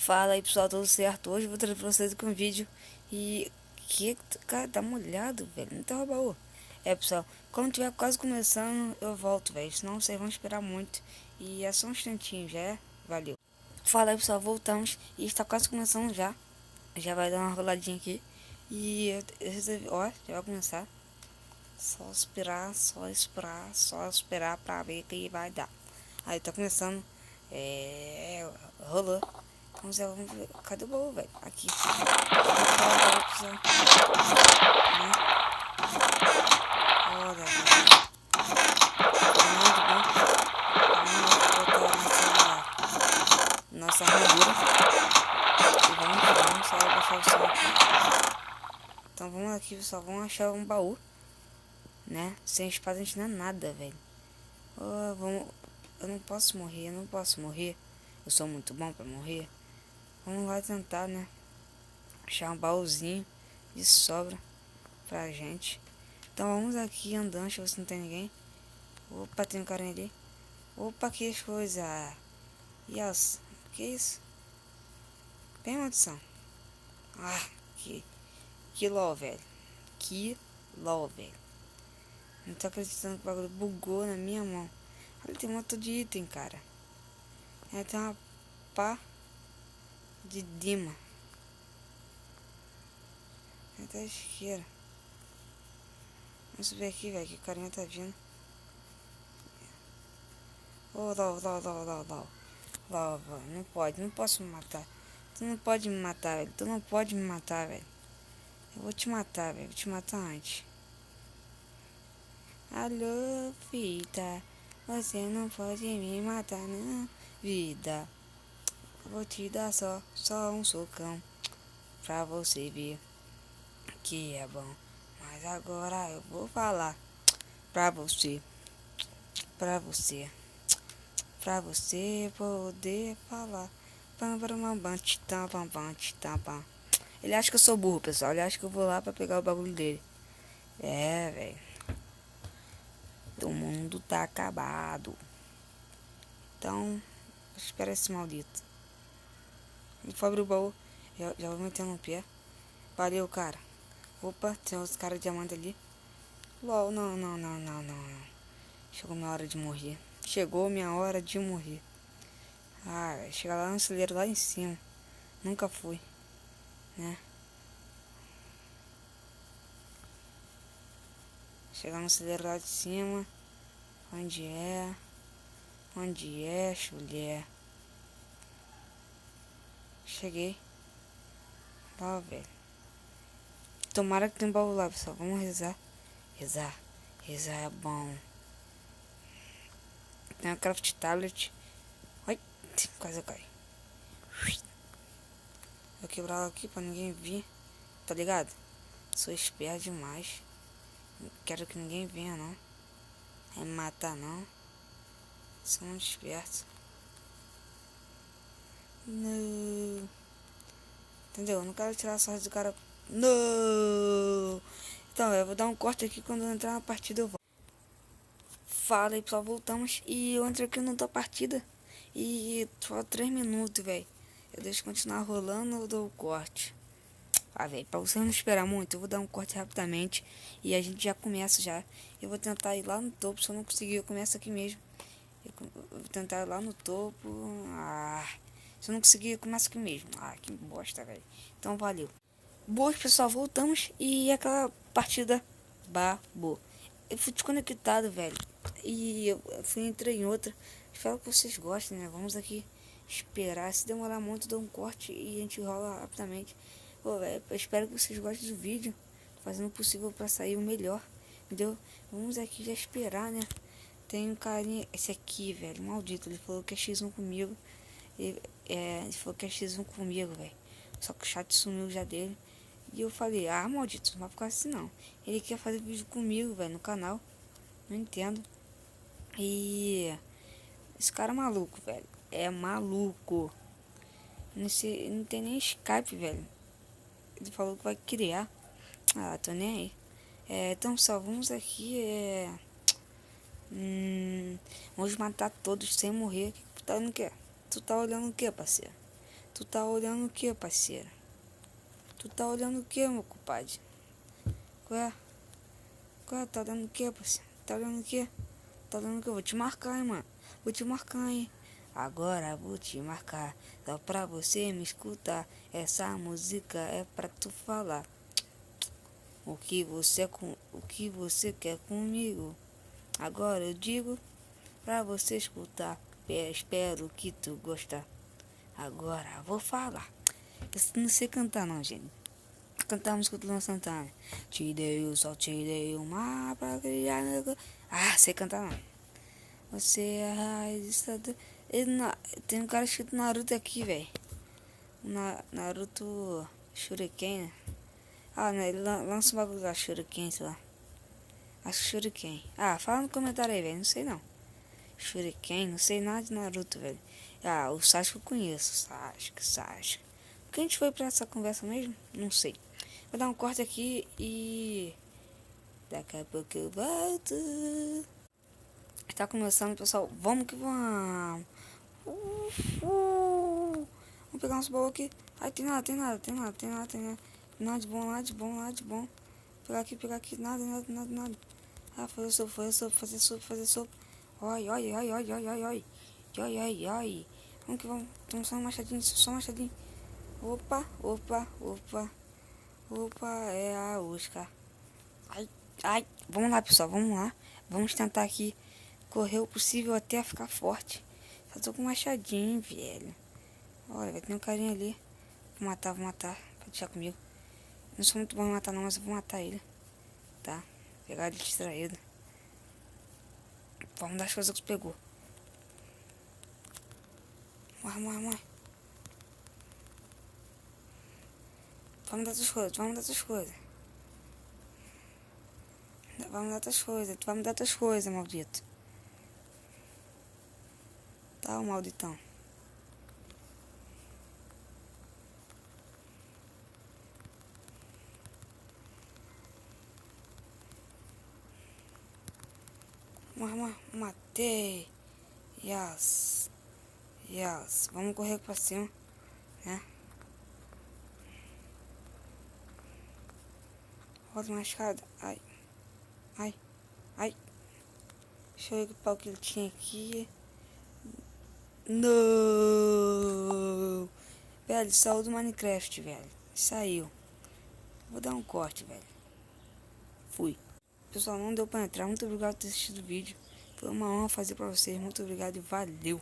Fala aí pessoal, tudo certo? Hoje eu vou trazer pra vocês aqui um vídeo. Cara, tá molhado, velho. Não tá baú. Pessoal, quando tiver quase começando, eu volto, velho. Senão vocês vão esperar muito. E é só um instantinho, já é? Valeu. Fala aí pessoal, voltamos. E está quase começando já. Já vai dar uma roladinha aqui. E eu resolvi, ó, já vai começar. Só esperar, só esperar, só esperar pra ver o que vai dar. Aí tá começando. Rolou. Vamos ver. Cadê o baú, velho? Aqui. Olha, velho. Muito bom. Vamos botar nossa armadura. E vamos só baixar o som aqui. Então vamos aqui, pessoal. Vamos achar um baú. Né? Sem espada a gente não é nada, velho. Eu não posso morrer, eu não posso morrer. Eu sou muito bom pra morrer. Vamos lá tentar, né? Achar um baúzinho de sobra pra gente. Então vamos aqui andando, deixa eu ver se não tem ninguém. Opa, tem um carinha ali. Opa, que coisa. Yes, que isso? Tem maldição. Ah, que lol, velho. Que lol, velho. Não tô acreditando que o bagulho bugou na minha mão. Olha, tem um monte de item, cara. Tem uma pá de Dima. Tem até isqueira. Vamos subir aqui, velho, que o carinha tá vindo. Ô, LOL, não pode, não posso me matar. Tu não pode me matar, velho. Tu não pode me matar, velho. Eu vou te matar, velho. Vou te matar antes. Alô, fita. Você não pode me matar, não, vida. Eu vou te dar só um socão. Pra você ver que é bom. Mas agora eu vou falar pra você. Pra você. Pra você poder falar. Ele acha que eu sou burro, pessoal. Ele acha que eu vou lá pra pegar o bagulho dele. Velho. O mundo tá acabado. Então, espera esse maldito. Ele for abrir o baú. Já vou metendo no pé. Valeu, cara. Opa, tem os caras de diamante ali. LOL, não. Chegou minha hora de morrer. Chegou minha hora de morrer. Chegar lá no celeiro lá em cima. Nunca fui, né? Chegar no celeiro lá de cima. Onde é? Onde é, chulé? Cheguei. Ó, velho. Tomara que tenha baú lá, pessoal. Vamos rezar. Rezar é bom. Tem uma craft tablet. Ai, quase eu caí. Vou quebrar ela aqui pra ninguém vir. Tá ligado? Sou esperto demais. Não quero que ninguém venha, não. É me matar, não. Sou muito esperto. Não. Entendeu? Não quero tirar a sorte do cara. Não. Então, eu vou dar um corte aqui quando eu entrar na partida eu volto. Fala aí, pessoal, voltamos. E eu entrei aqui na partida. E só 3 minutos, velho. Eu deixo continuar rolando ou dou o corte? Velho, pra você não esperar muito, eu vou dar um corte rapidamente. E a gente já começa já. Eu vou tentar ir lá no topo. Se eu não conseguir, eu começo aqui mesmo. Eu vou tentar ir lá no topo. Se eu não conseguir, eu começo aqui mesmo. Que bosta, velho. Então, valeu. Boas, pessoal, voltamos. E aquela partida babou. Eu fui desconectado, velho. E eu entrei em outra. Espero que vocês gostem, né? Vamos aqui esperar. Se demorar muito, dou um corte e a gente rola rapidamente. Pô, velho, eu espero que vocês gostem do vídeo. Tô fazendo o possível pra sair o melhor. Entendeu? Vamos aqui já esperar, né? Tem um carinha. Esse aqui, velho, maldito. Ele falou que é X1 comigo. Ele falou que é X1 comigo, velho. Só que o chat sumiu já dele. E eu falei, maldito, não vai ficar assim não. Ele quer fazer vídeo comigo, velho, no canal. Não entendo. E esse cara é maluco, velho. É maluco. Não tem nem Skype, velho. Ele falou que vai criar. Tô nem aí. Então só vamos aqui. Vamos matar todos sem morrer. Tu tá olhando o que? Tu tá olhando o que, parceiro? Tu tá olhando o que, parceiro? Tu tá olhando o que, meu compadre? Qual é? Qual é? Tá olhando o que, parceiro? Tá olhando o que? Tá olhando o que? Eu vou te marcar, hein, mano. Vou te marcar, hein. Agora vou te marcar. Só pra você me escutar. Essa música é pra tu falar. O que você quer comigo? Agora eu digo pra você escutar. Espero que tu gosta. Agora vou falar. Eu não sei cantar não, gente. Cantar a música do Luan Santana. Te dei o sol, te dei o mar pra criar. Ah, sei cantar não. Você é a raiz do... Tem um cara escrito Naruto aqui, velho. Naruto Shuriken, né? Ah, né? Ele lança um bagulho lá, Shuriken, sei lá. Acho Shuriken. Ah, fala no comentário aí, velho. Não sei não. Shuriken, não sei nada de Naruto, velho. Ah, o Sasuke eu conheço. Sasuke. Por que a gente foi pra essa conversa mesmo? Não sei. Vou dar um corte aqui e... daqui a pouco eu volto. Tá começando, pessoal. Vamos que vamos. Vamos pegar uns baús aqui. Ai, tem nada. Nada de bom. Pegar aqui. Nada. Ah, fazer sopa. Ai. Vamos que vamos. Toma só um machadinho. Opa, é a Oscar. Ai. Vamos lá, pessoal, vamos lá. Vamos tentar aqui correr o possível até ficar forte. Só tô com um machadinho, velho. Olha, vai ter um carinha ali. Vou matar. Pode deixar comigo. Não sou muito bom em matar não, mas eu vou matar ele. Tá? Pegar ele distraído. Vamos dar as coisas que pegou. Morre. Vamos dar outras coisas. Tu vai me dar outras coisas, maldito. Tá, o malditão. Morre. Matei. Yes. Vamos correr pra cima, né? Roda uma escada. Ai. Deixa eu ver o pau que ele tinha aqui. Não. Velho, saiu do Minecraft, velho. Saiu. Vou dar um corte, velho. Fui. Pessoal, não deu pra entrar. Muito obrigado por ter assistido o vídeo. Foi uma honra fazer pra vocês. Muito obrigado e valeu.